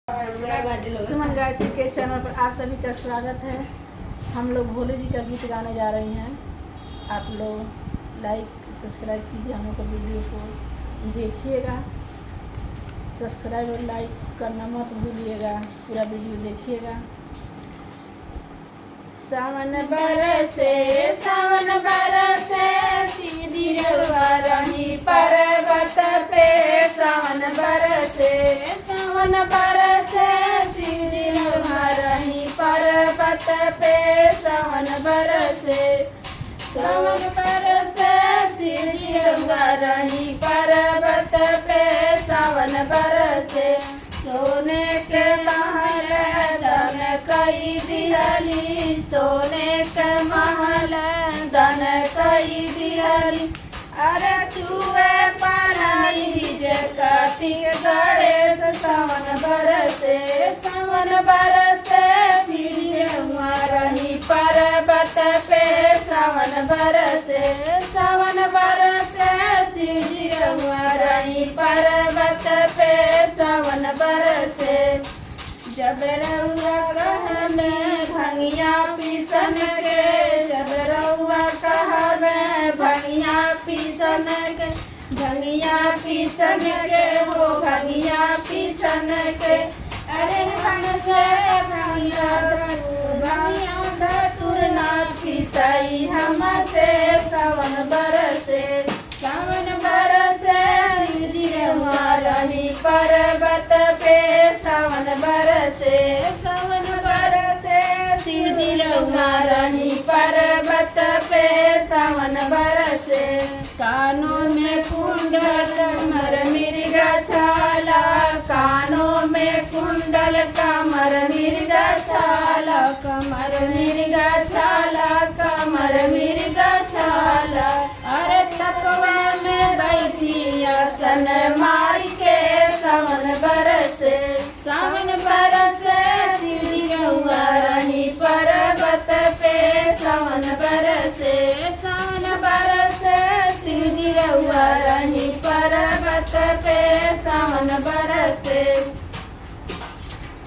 सुमन गायत्री के चैनल पर आप सभी का स्वागत है। हम लोग भोले जी का गीत गाने जा रहे हैं। आप लोग लाइक सब्सक्राइब कीजिए, हम लोग को वीडियो को देखिएगा। सब्सक्राइब और लाइक करना मत भूलिएगा, पूरा वीडियो देखिएगा। सावन बरसे सीधी रही पर्वत पे। सावन बरसे सीधी रही पर्वत पे। सावन बरसे सीधी रही पर्वत पे। सावन बरसे सोने के महल दन कई दिहली। सोने के महल दन कई दिहली। अरे चूहे पानी जे कार्तिक गणेश। सावन बरसे फिर रही पर्वत पे। सावन बरसे सीढ़ी रही पर्वत पे। सावन बरसे जब रउआ कह में भंगिया पीसन के। जब रउआ कह में भंगिया पीसन के। भंगिया पीसन के हो भंगिया पीसन के। अरे भंग से भंगिया धतुर ना पीसाई हमसे। सावन बरसे रही पर्वत पे। सावन बरसे सीधी रही पर्वत पे। सावन बरसे कानों में कुंडल कमर मिर्गा छाला। कानों में कुंडल कमर मिर्गा छाला। कमर मिर्गा छाला कमर मिर्गा छाला। अरे तपवा में बैठी आसन मार के। सावन बरसे सीढ़ी रही पर्वत पे। सावन बरसे सीढ़ी रही पर्वत पे।